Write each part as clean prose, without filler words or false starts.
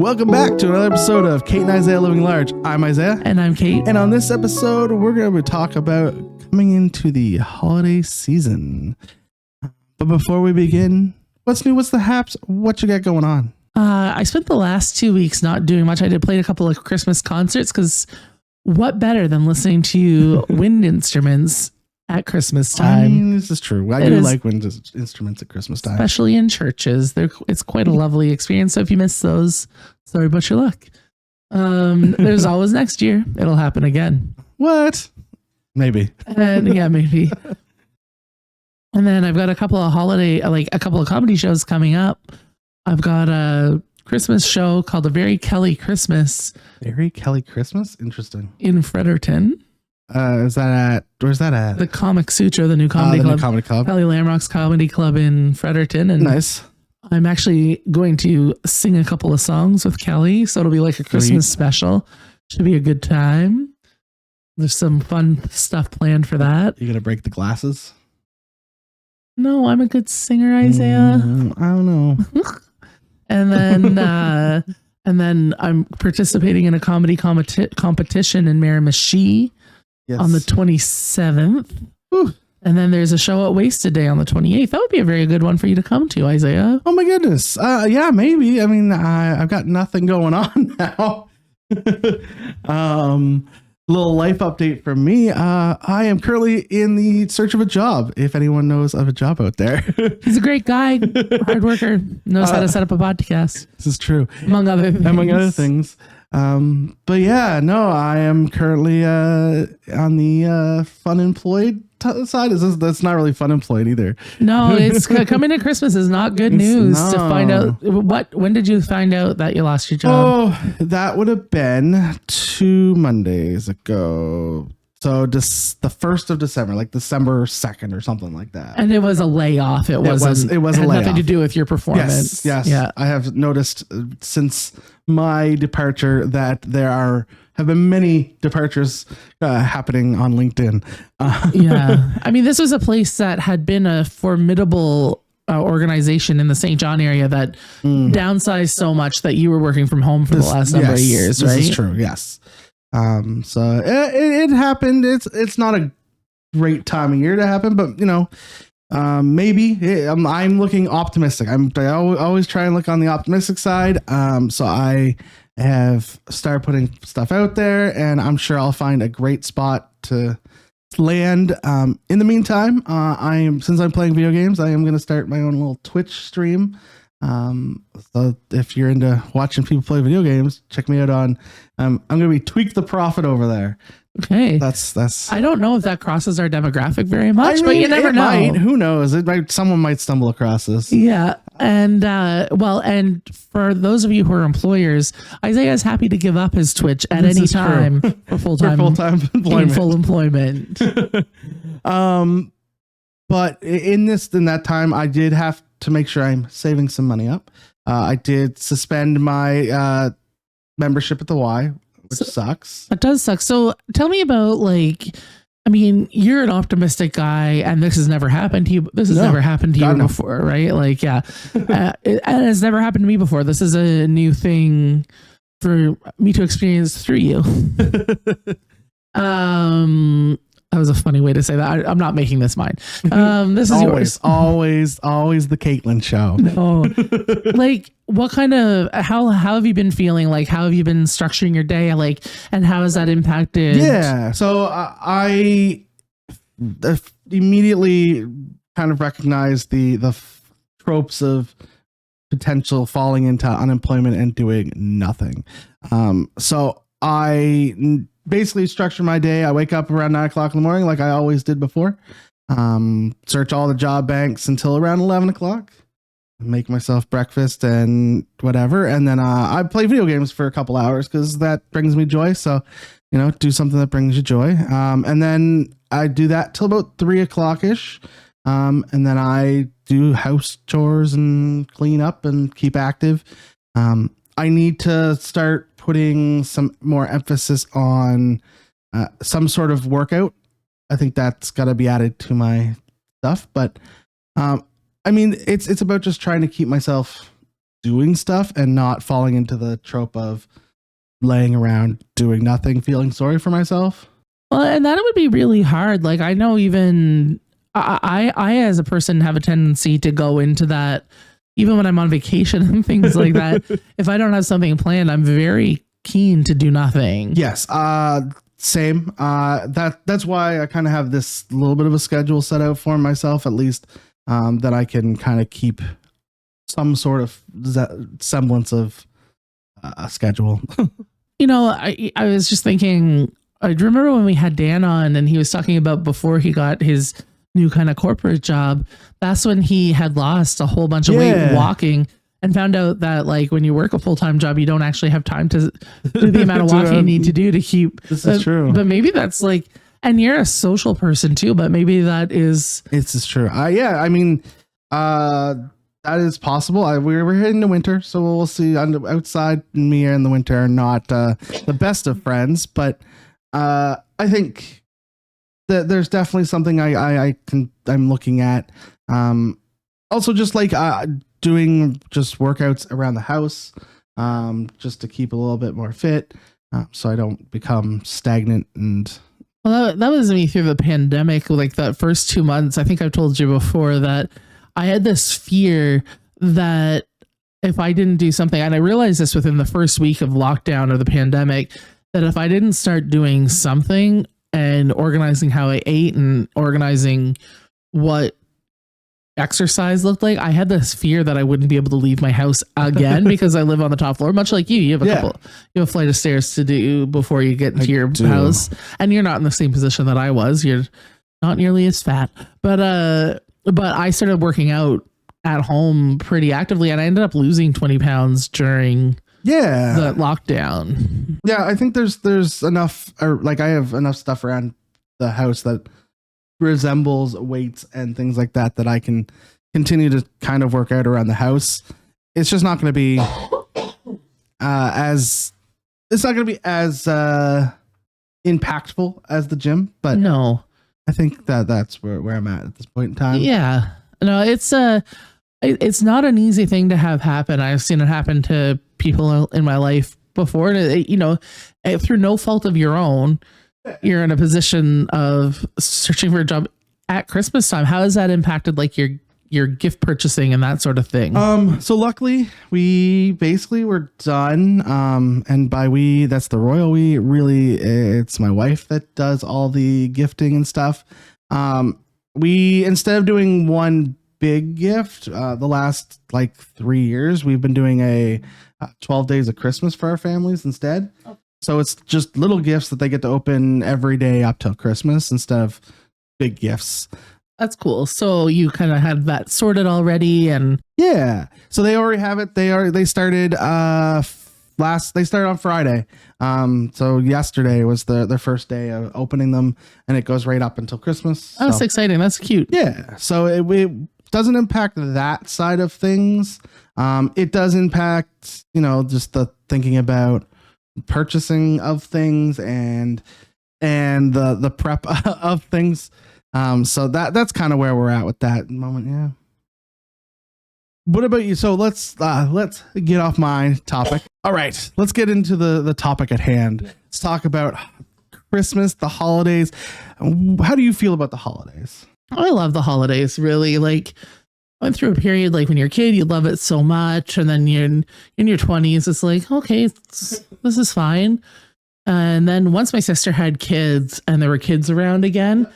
Welcome back to another episode of Kate and Isaiah Living Large. I'm Isaiah. And I'm Kate. And on this episode, we're going to talk about coming into the holiday season. But before we begin, what's new? What's the haps? What you got going on? I spent the last 2 weeks not doing much. I did play a couple of Christmas concerts because what better than listening to wind instruments at Christmas time? I mean, this is true. I do like wind instruments at Christmas time. Especially in churches. It's quite a lovely experience. So if you miss those, sorry about your luck. There's always next year. It'll happen again. What? Maybe. And yeah, maybe. And then I've got a couple of comedy shows coming up. I've got a Christmas show called A Very Kelly Christmas. Very Kelly Christmas? Interesting. In Fredericton. Where's that at? The Comic Sutra, the new comedy club. New comedy club. Kelly Lamrock's comedy club in Fredericton. And nice. I'm actually going to sing a couple of songs with Kelly. So it'll be like a Christmas special. Should be a good time. There's some fun stuff planned for that. You gonna break the glasses? No, I'm a good singer, Isaiah. I don't know. And then I'm participating in a comedy competition in Miramichi on the 27th. Whew. And then there's a show at Wasted Day on the 28th. That would be a very good one for you to come to, Isaiah. Oh my goodness. Yeah, maybe. I mean, I've got nothing going on now. Little life update from me. I am currently in the search of a job. If anyone knows of a job out there. He's a great guy, hard worker, knows how to set up a podcast. This is true. Among other things. But yeah, no, I am currently on the fun employed side. That's not really fun employed either. No, it's coming to Christmas is not good news to find out. When did you find out that you lost your job? Oh, that would have been 2 Mondays ago. So just the 1st of December, like December 2nd or something like that. And it was a layoff. It was a layoff. Nothing to do with your performance. Yes. Yeah. I have noticed since my departure that there have been many departures happening on LinkedIn. Yeah. I mean, this was a place that had been a formidable organization in the St. John area that downsized so much that you were working from home for the last number of years, right? This is true. Yes. So it happened. It's not a great time of year to happen, but maybe I'm looking optimistic. I always try and look on the optimistic side. So I have started putting stuff out there, and I'm sure I'll find a great spot to land. In the meantime, since I'm playing video games, I am going to start my own little Twitch stream. So if you're into watching people play video games, check me out on, I'm going to be Tweak the Prophet over there. Okay. That's, I don't know if that crosses our demographic very much, but you never know. Might. Who knows? Someone might stumble across this. Yeah. And, and for those of you who are employers, Isaiah is happy to give up his Twitch at any time for full-time employment. Full employment. But in that time, I did have to make sure I'm saving some money up. I did suspend my membership at the Y, which sucks. It does suck. So tell me about you're an optimistic guy, and this has never happened to you. This has never happened to you before, right? It has never happened to me before. This is a new thing for me to experience through you. That was a funny way to say that. I'm not making this mine. This is yours. Always the Caitlin show. No. What kind of, how have you been feeling? How have you been structuring your day? And how has that impacted? Yeah. So I immediately kind of recognized the tropes of potential falling into unemployment and doing nothing. So I basically structure my day. I wake up around 9 o'clock in the morning, like I always did before. Search all the job banks until around 11 o'clock. Make myself breakfast and whatever. And then I play video games for a couple hours because that brings me joy. So, do something that brings you joy. And then I do that till about 3 o'clock ish. And then I do house chores and clean up and keep active. I need to start putting some more emphasis on some sort of workout. I think that's got to be added to my stuff. But I mean, it's about just trying to keep myself doing stuff and not falling into the trope of laying around doing nothing, feeling sorry for myself. Well, and that would be really hard. Like I know even I as a person have a tendency to go into that even when I'm on vacation and things like that. If I don't have something planned, I'm very keen to do nothing. Yes. Same. That's why I kind of have this little bit of a schedule set out for myself, at least, that I can kind of keep some sort of semblance of a schedule. You know, I was just thinking, I remember when we had Dan on and he was talking about before he got his new kind of corporate job, that's when he had lost a whole bunch of weight walking and found out that like when you work a full-time job, you don't actually have time to do the amount of walking you need to do to keep. This is true. But maybe that's like, and you're a social person too, but maybe that is. It's true. Yeah. I mean, that is possible. We're heading to winter, so we'll see. Outside, me in the winter are not the best of friends, but I think that there's definitely something I'm looking at. Also, just like doing just workouts around the house, just to keep a little bit more fit, so I don't become stagnant. And well, that was me through the pandemic. Like that first 2 months, I think I've told you before that I had this fear that if I didn't do something, and I realized this within the first week of lockdown or the pandemic, that if I didn't start doing something and organizing how I ate and organizing what exercise looked like, I had this fear that I wouldn't be able to leave my house again because I live on the top floor, much like you. You have you have a flight of stairs to do before you get into your house, and you're not in the same position that I was. You're not nearly as fat, but I started working out at home pretty actively, and I ended up losing 20 pounds during the lockdown. Yeah, I think there's enough, or like I have enough stuff around the house that resembles weights and things like that I can continue to kind of work out around the house. It's just not going to be as impactful as the gym, but no. I think that's where I'm at this point in time. Yeah. No, it's not an easy thing to have happen. I've seen it happen to people in my life before. You know, through no fault of your own, you're in a position of searching for a job at Christmas time. How has that impacted like your gift purchasing and that sort of thing? So luckily we basically were done. And by we, that's the royal we. Really, it's my wife that does all the gifting and stuff. We, instead of doing one big gift, the last like 3 years, we've been doing a 12 days of Christmas for our families instead. Oh. So it's just little gifts that they get to open every day up till Christmas instead of big gifts. That's cool. So you kind of had that sorted already, and yeah. So they already have it. They started they started on Friday. So yesterday was their first day of opening them, and it goes right up until Christmas. Oh, that's exciting. That's cute. Yeah. So it doesn't impact that side of things. It does impact, just the thinking about purchasing of things and the prep of things. So that's kind of where we're at with that moment. Yeah. What about you? So let's get off my topic. All right, let's get into the topic at hand. Let's talk about Christmas, the holidays. How do you feel about the holidays? I love the holidays, really. Like, I went through a period like when you're a kid, you love it so much, and then you're in your 20s, it's like, okay, this is fine. And then once my sister had kids and there were kids around again,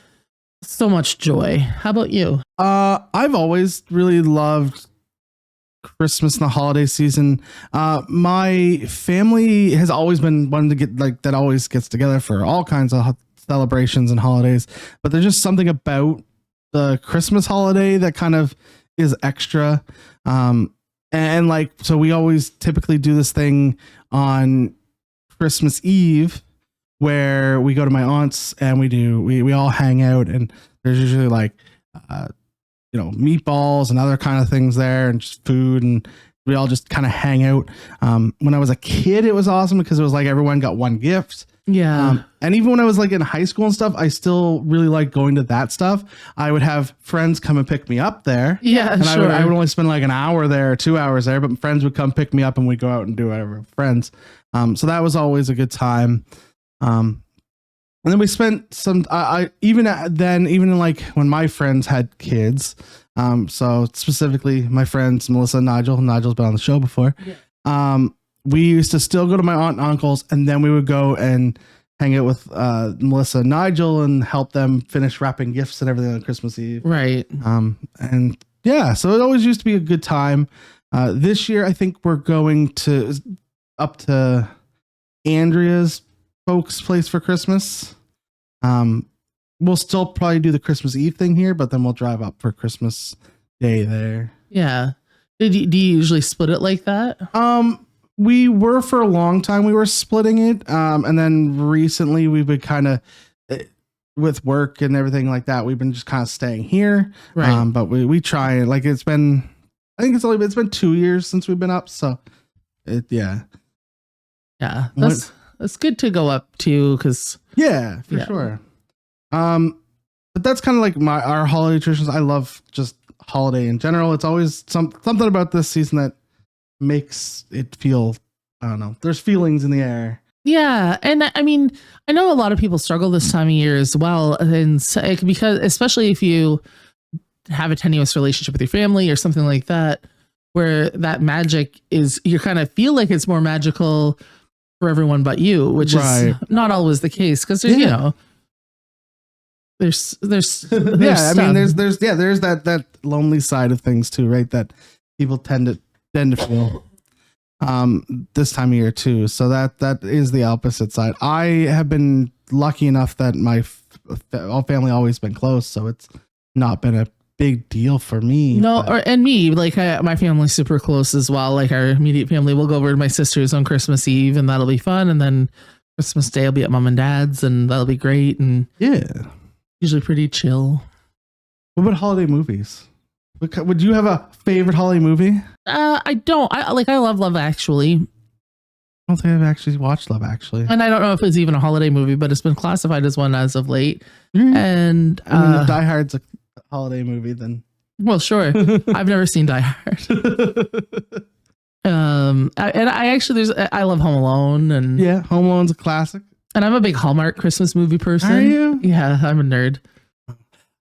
so much joy. How about you? I've always really loved Christmas and the holiday season. My family has always been one to get that always gets together for all kinds of celebrations and holidays, but there's just something about the Christmas holiday that kind of is extra. And like, so we always typically do this thing on Christmas Eve where we go to my aunt's and we all hang out, and there's usually like, meatballs and other kind of things there and just food, and we all just kind of hang out. When I was a kid, it was awesome because it was like everyone got one gift. Yeah. And even when I was like in high school and stuff, I still really like going to that stuff. I would have friends come and pick me up there. Yeah, and sure. I would only spend like an hour there or 2 hours there, but friends would come pick me up and we'd go out and do whatever with friends. So that was always a good time. And then we spent some, even like when my friends had kids. So specifically my friends, Melissa and Nigel's been on the show before. Yeah. We used to still go to my aunt and uncle's, and then we would go and hang out with Melissa and Nigel and help them finish wrapping gifts and everything on Christmas Eve. Right. And yeah, so it always used to be a good time. This year, I think we're going up to Andrea's folks' place for Christmas. We'll still probably do the Christmas Eve thing here, but then we'll drive up for Christmas Day there. Yeah. Do you usually split it like that? We were for a long time. We were splitting it, and then recently we've been kind of with work and everything like that. We've been just kind of staying here, right? But we try it. Like it's been 2 years since we've been up, so yeah. That's good to go up to because for sure. But that's kind of like our holiday traditions. I love just holiday in general. It's always something about this season that makes it feel, I don't know, there's feelings in the air. Yeah. And I mean, I know a lot of people struggle this time of year as well. And because especially if you have a tenuous relationship with your family or something like that, where that magic is, you kind of feel like it's more magical for everyone but you, which is not always the case. Cause there's, there's I mean, there's that lonely side of things too, right? That people tend to feel this time of year too. So that is the opposite side. I have been lucky enough that my family always been close, so it's not been a big deal for me. And me, like my family's super close as well. Like our immediate family, we'll go over to my sister's on Christmas Eve, and that'll be fun. And then Christmas Day, I'll be at mom and dad's, and that'll be great. And usually pretty chill. What about holiday movies? Would you have a favorite holiday movie? I don't. I love Love Actually. I don't think I've actually watched Love Actually. And I don't know if it's even a holiday movie, but it's been classified as one as of late. Mm-hmm. And I mean, if Die Hard's a holiday movie, then well, sure. I've never seen Die Hard. I love Home Alone, and Home Alone's a classic. And I'm a big Hallmark Christmas movie person. Are you? Yeah, I'm a nerd. What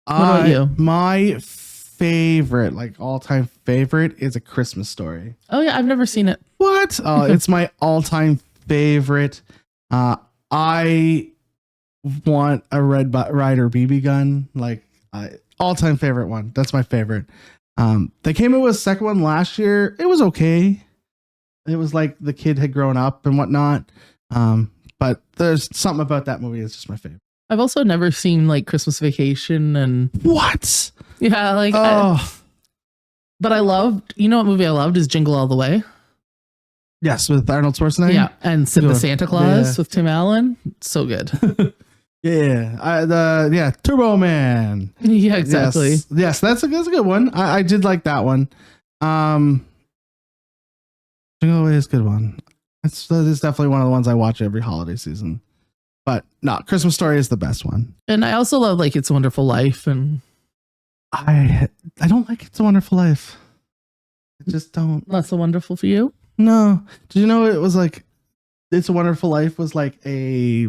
about you? My favorite, like all-time favorite, is A Christmas Story. Oh yeah, I've never seen it. What? Oh, it's my all-time favorite. I want a Red Ryder BB gun, like all-time favorite one. That's my favorite. They came out with a second one last year. It was okay. It was like the kid had grown up and whatnot. But there's something about that movie that's just my favorite. I've also never seen like Christmas Vacation and what? Yeah, like but I loved, you know what movie I loved is Jingle All the Way. Yes, with Arnold Schwarzenegger. Yeah, and Sid the Santa Claus with Tim Allen. So good. Turbo Man. Yeah, exactly. Yes, that's a good one. I did like that one. Jingle All the Way is a good one. That is definitely one of the ones I watch every holiday season. But no, Christmas Story is the best one. And I also love like It's a Wonderful Life, and I don't like It's a Wonderful Life. I just don't. Not so wonderful for you? No. Did you know it was like It's a Wonderful Life was like a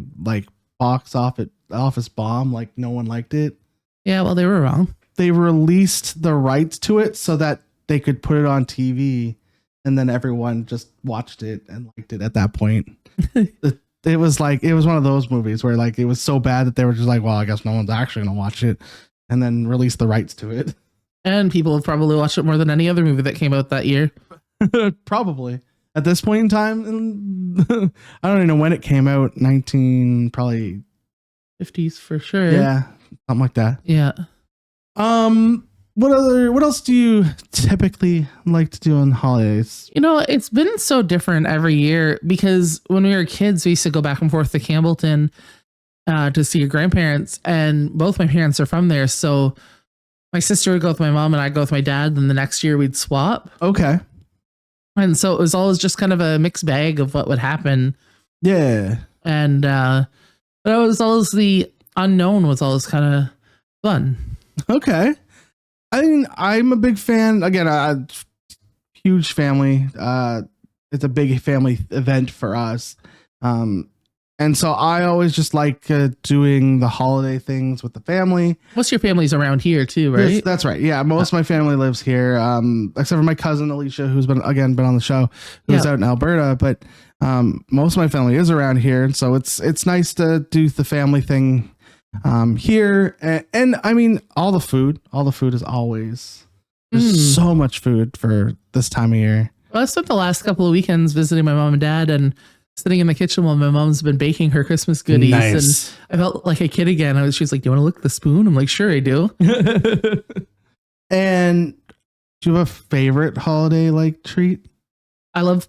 box office bomb? Like no one liked it. Yeah, well, they were wrong. They released the rights to it so that they could put it on TV, and then everyone just watched it and liked it at that point. It was one of those movies where like it was so bad that they were just like, well, I guess no one's actually gonna watch it, and then release the rights to it. And people have probably watched it more than any other movie that came out that year. Probably at this point in time. I don't even know when it came out. 19 probably 50s for sure. Yeah, something like that. Yeah. What else do you typically like to do on holidays? You know, it's been so different every year because when we were kids, we used to go back and forth to Campbellton to see your grandparents, and both my parents are from there. So my sister would go with my mom and I'd go with my dad. Then the next year we'd swap. Okay. And so it was always just kind of a mixed bag of what would happen. Yeah. And but it was always the unknown was always kind of fun. Okay. I mean, I'm a big fan. Again, a huge family. It's a big family event for us. And so I always just like doing the holiday things with the family. Most of your family's around here too, right? Yes, that's right. Yeah, most of my family lives here, except for my cousin Alicia, who's been on the show, who's out in Alberta. But most of my family is around here, and so it's nice to do the family thing here. And I mean, all the food is always there's so much food for this time of year. Well, I spent the last couple of weekends visiting my mom and dad and sitting in the kitchen while my mom's been baking her Christmas goodies. Nice. And I felt like a kid again. She's like, do you want to lick the spoon? I'm like, sure I do. And do you have a favorite holiday like treat? I love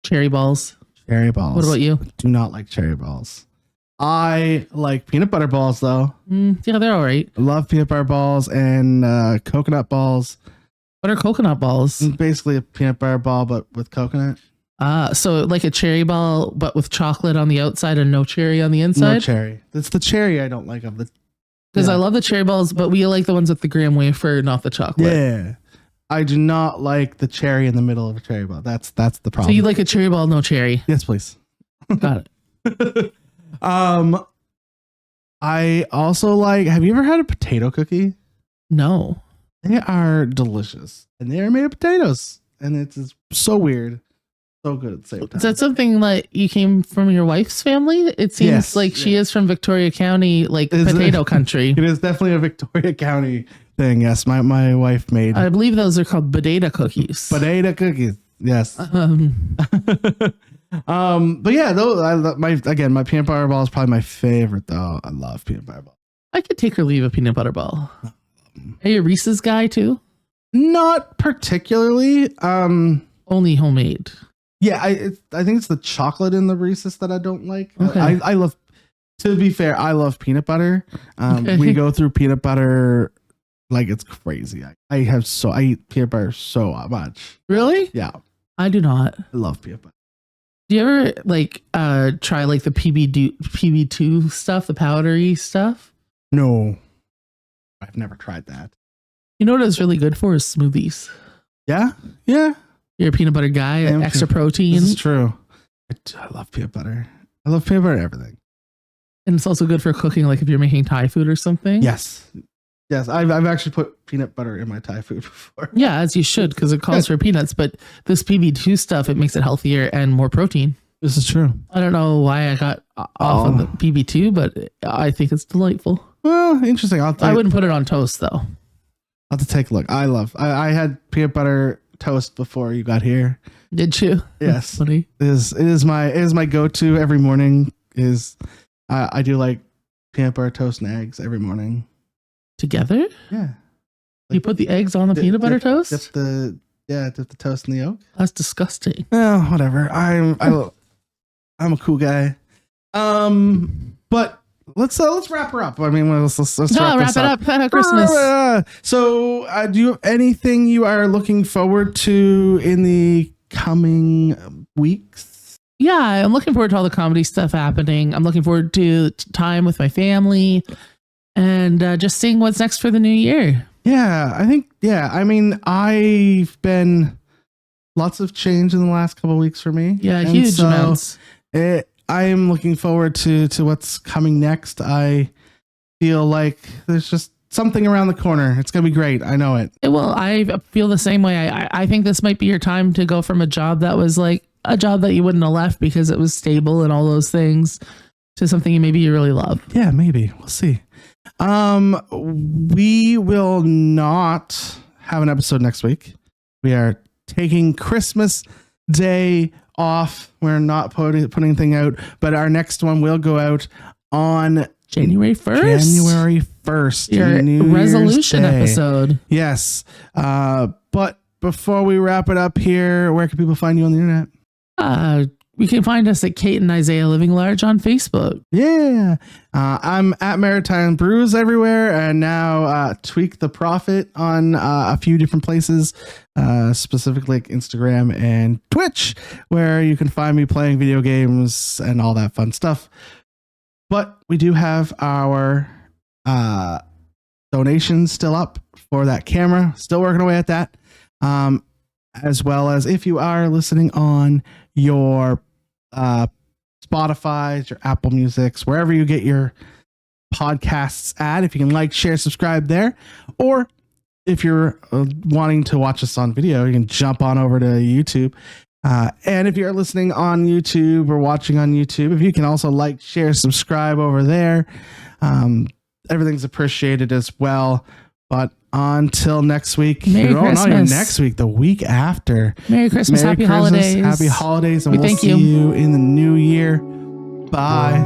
cherry balls. Cherry balls. What about you? I do not like cherry balls. I like peanut butter balls though. Yeah, they're all right. I love peanut butter balls and coconut balls. What are coconut balls? Basically a peanut butter ball, but with coconut. So like a cherry ball, but with chocolate on the outside and no cherry on the inside? No cherry. It's the cherry I don't like of the. Because I love the cherry balls, but we like the ones with the graham wafer, not the chocolate. Yeah. I do not like the cherry in the middle of a cherry ball. That's the problem. So you like a cherry ball, no cherry? Yes, please. Got it. I also like, have you ever had a potato cookie? No. They are delicious. And they are made of potatoes. And it's so weird. So good at the same time. Is that something like you came from your wife's family? It seems like she is from Victoria County, like potato country. It is definitely a Victoria County thing. Yes, my wife made. I believe those are called potato cookies. Potato cookies. Yes. But yeah, though my peanut butter ball is probably my favorite though. I love peanut butter ball. I could take or leave a peanut butter ball. Are you a Reese's guy too? Not particularly. Only homemade. Yeah, I think it's the chocolate in the Reese's that I don't like. Okay. I love. To be fair, I love peanut butter. Okay. We go through peanut butter like it's crazy. I eat peanut butter so much. Really? Yeah, I do not. I love peanut butter. Do you ever like try like the PB2 stuff, the powdery stuff? No, I've never tried that. You know what it's really good for is smoothies. Yeah. You're a peanut butter guy, extra protein. This is true. I love peanut butter. I love peanut butter and everything. And it's also good for cooking, like if you're making Thai food or something. Yes. I've actually put peanut butter in my Thai food before. Yeah, as you should, because it calls for peanuts. But this PB2 stuff, it makes it healthier and more protein. This is true. I don't know why I got off on the PB2, but I think it's delightful. Well, interesting. I wouldn't put it on toast though. I'll have to take a look. I had peanut butter toast before you got here. Did you? Yes. Funny. It is my go-to every morning. I do like peanut butter toast and eggs every morning. Together? Yeah. You put the eggs on the peanut butter toast? Dip the toast in the yolk. That's disgusting. Well, whatever. I'm a cool guy. But let's wrap her up. I mean, let's wrap it up. Christmas. So, do you have anything you are looking forward to in the coming weeks? Yeah, I'm looking forward to all the comedy stuff happening. I'm looking forward to time with my family and just seeing what's next for the new year. Yeah, I think. Yeah, I mean, I've been lots of change in the last couple of weeks for me. Yeah, huge amounts. I am looking forward to what's coming next. I feel like there's just something around the corner. It's going to be great. I know it. Well, I feel the same way. I think this might be your time to go from a job that was like a job that you wouldn't have left because it was stable and all those things to something you really love. Yeah, maybe. We'll see. We will not have an episode next week. We are taking Christmas Day off. We're not putting anything out, but our next one will go out on January 1st. Your New resolution Year's Day. episode. Yes. But before we wrap it up here, where can people find you on the internet? You can find us at Kate and Isaiah Living Large on Facebook. Yeah. I'm at Maritime Brews everywhere, and now Tweak the Prophet on a few different places, specifically like Instagram and Twitch, where you can find me playing video games and all that fun stuff. But we do have our donations still up for that camera. Still working away at that. As well as if you are listening on your Spotify's, your Apple Music's, wherever you get your podcasts at, if you can like, share, subscribe there. Or if you're wanting to watch us on video, you can jump on over to YouTube. And if you're listening on YouTube or watching on YouTube, if you can also like, share, subscribe over there, everything's appreciated as well. But until next week, not even next week, the week after. Merry Christmas, Happy Holidays. Happy holidays, and we'll see you in the new year. Bye.